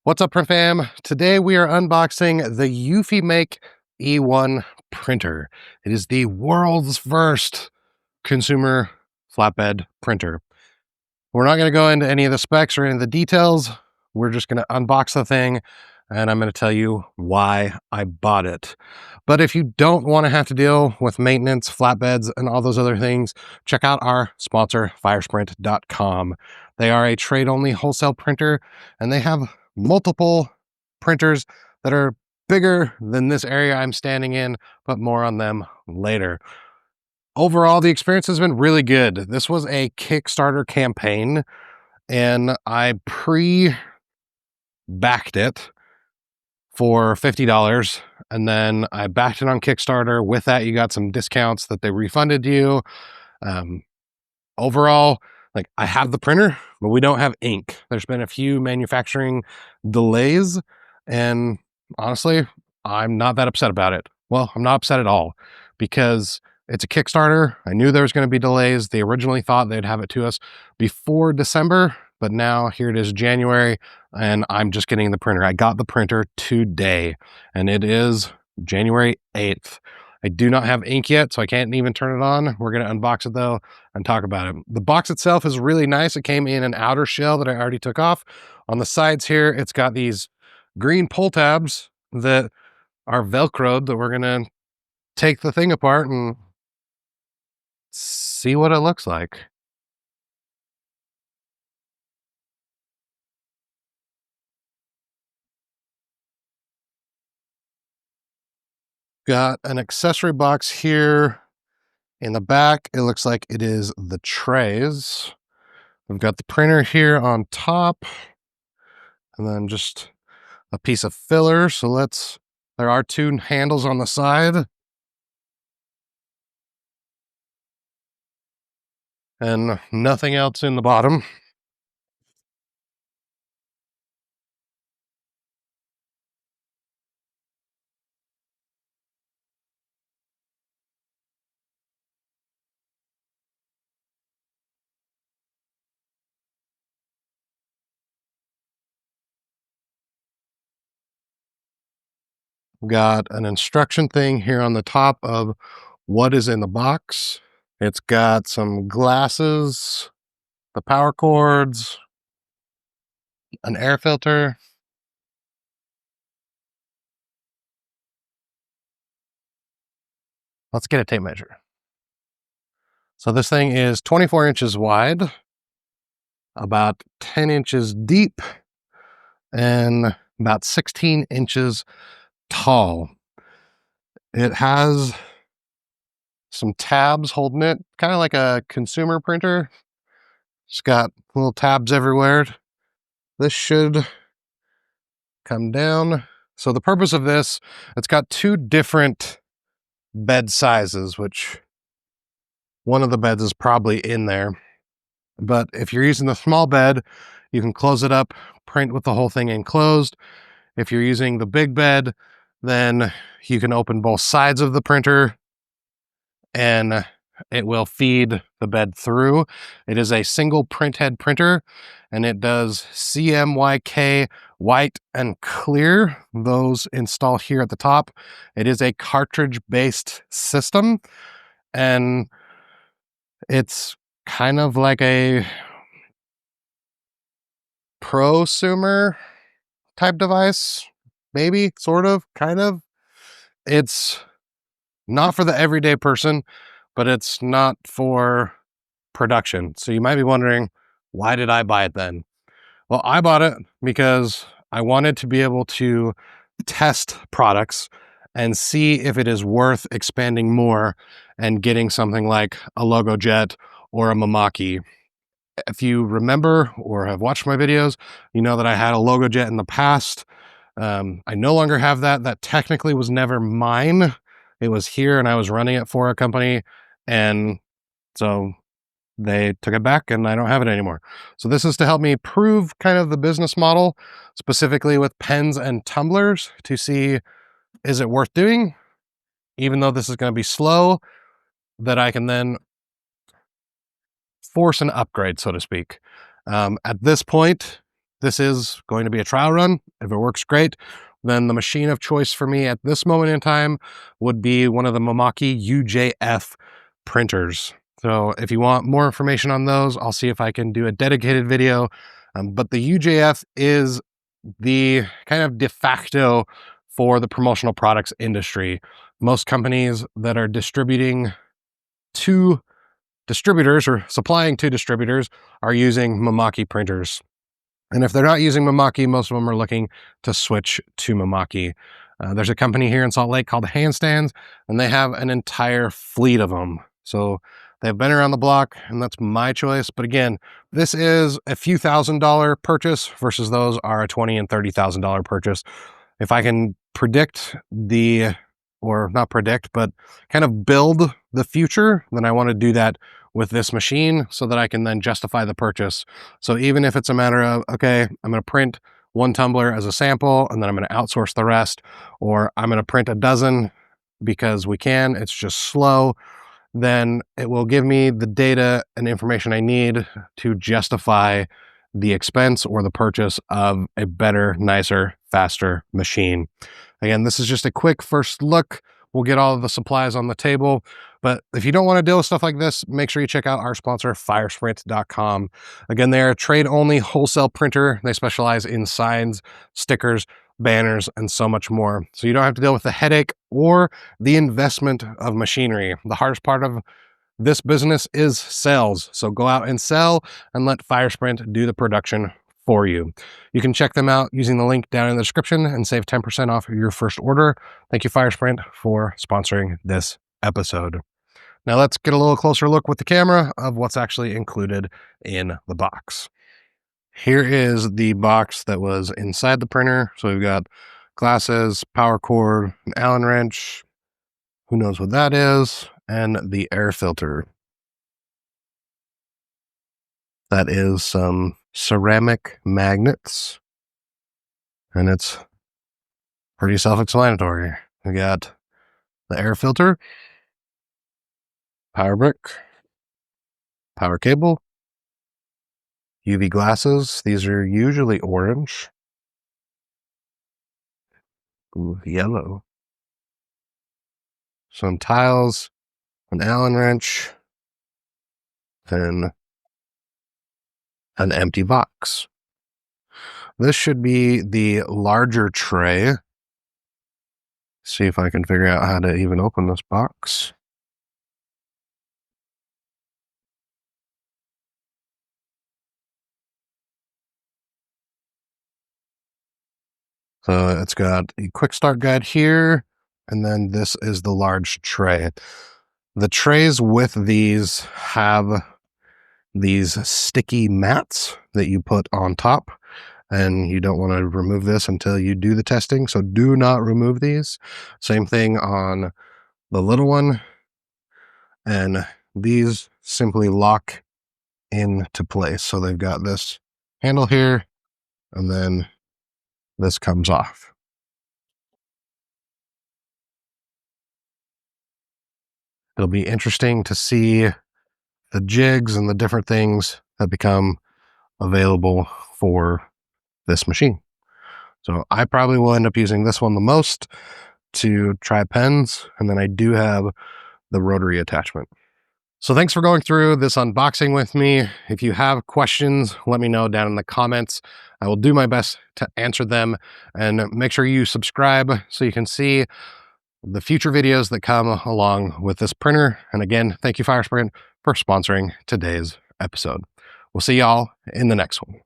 What's up, print fam? Today we are unboxing the EufyMake E1 printer. It is the world's first consumer flatbed printer. We're not going to go into any of the specs or any of the details. We're just going to unbox the thing and I'm going to tell you why I bought it. But if you don't want to have to deal with maintenance, flatbeds, and all those other things, check out our sponsor, firesprint.com. They are a trade-only wholesale printer and they have multiple printers that are bigger than this area I'm standing in, but more on them later. Overall, the experience has been really good. This was a Kickstarter campaign and I pre-backed it for $50 and then I backed it on Kickstarter. With that, you got some discounts that they refunded you. Overall, like, I have the printer, but we don't have ink. There's been a few manufacturing delays, and honestly, I'm not that upset about it. Well, I'm not upset at all because it's a Kickstarter. I knew there was going to be delays. They originally thought they'd have it to us before December, but now here it is January, and I'm just getting the printer. I got the printer today, and it is January 8th. I do not have ink yet, so I can't even turn it on. We're going to unbox it though and talk about it. The box itself is really nice. It came in an outer shell that I already took off. On the sides here, it's got these green pull tabs that are Velcroed that we're going to take the thing apart and see what it looks like. Got an accessory box here in the back. It looks like it is the trays. We've got the printer here on top and then just a piece of filler. So there are two handles on the side and nothing else in the bottom. Got an instruction thing here on the top of what is in the box. It's got some glasses, the power cords, an air filter. Let's get a tape measure. So this thing is 24 inches wide, about 10 inches deep, and about 16 inches tall. It has some tabs holding it, kind of like a consumer printer. It's got little tabs everywhere. This should come down. So the purpose of this, it's got two different bed sizes, which one of the beds is probably in there. But if you're using the small bed, you can close it up, print with the whole thing enclosed. If you're using the big bed, then you can open both sides of the printer and it will feed the bed through. It is a single printhead printer and it does CMYK white and clear. Those install here at the top. It is a cartridge-based system and it's kind of like a prosumer type device, maybe, sort of, kind of. It's not for the everyday person, but it's not for production. So you might be wondering, why did I buy it then? Well, I bought it because I wanted to be able to test products and see if it is worth expanding more and getting something like a Logo Jet or a Mimaki. If you remember or have watched my videos, you know that I had a Logo Jet in the past. I no longer have that. That technically was never mine. It was here and I was running it for a company, and so they took it back and I don't have it anymore. So this is to help me prove kind of the business model, specifically with pens and tumblers, to see, is it worth doing? Even though this is going to be slow, that I can then force an upgrade, so to speak. At this point, this is going to be a trial run. If it works great, then the machine of choice for me at this moment in time would be one of the Mimaki UJF printers. So if you want more information on those, I'll see if I can do a dedicated video. But the UJF is the kind of de facto for the promotional products industry. Most companies that are distributing to distributors or supplying to distributors are using Mimaki printers. And if they're not using Mimaki, most of them are looking to switch to Mimaki. There's a company here in Salt Lake called Handstands, and they have an entire fleet of them. So they've been around the block, and that's my choice. But again, this is a few $1,000 purchase versus those are a $20,000 and $30,000 purchase. If I can predict or not predict, but kind of build the future, then I want to do that with this machine so that I can then justify the purchase. So even if it's a matter of, okay, I'm going to print one tumbler as a sample and then I'm going to outsource the rest, or I'm going to print a dozen because we can, it's just slow, then it will give me the data and information I need to justify the expense or the purchase of a better, nicer, faster machine. Again, this is just a quick first look. We'll get all of the supplies on the table. But if you don't want to deal with stuff like this, make sure you check out our sponsor, Firesprint.com. Again, they're a trade-only wholesale printer. They specialize in signs, stickers, banners, and so much more. So you don't have to deal with the headache or the investment of machinery. The hardest part of this business is sales. So go out and sell and let Firesprint do the production for you. You can check them out using the link down in the description and save 10% off your first order. Thank you, Firesprint, for sponsoring this episode. Now let's get a little closer look with the camera of what's actually included in the box. Here is the box that was inside the printer. So we've got glasses, power cord, an Allen wrench, who knows what that is, and the air filter. That is some ceramic magnets, and it's pretty self-explanatory. We got the air filter, power brick, power cable, UV glasses. These are usually orange. Ooh, yellow. Some tiles, an Allen wrench, then an empty box. This should be the larger tray. See if I can figure out how to even open this box. So it's got a quick start guide here, and then this is the large tray. The trays with these have these sticky mats that you put on top, and you don't want to remove this until you do the testing. So do not remove these. Same thing on the little one. And these simply lock into place. So they've got this handle here, and then this comes off. It'll be interesting to see the jigs and the different things that become available for this machine. So I probably will end up using this one the most to try pens, and then I do have the rotary attachment. So thanks for going through this unboxing with me. If you have questions, let me know down in the comments. I will do my best to answer them, and make sure you subscribe so you can see the future videos that come along with this printer. And again, thank you, Firesprint, for sponsoring today's episode. We'll see y'all in the next one.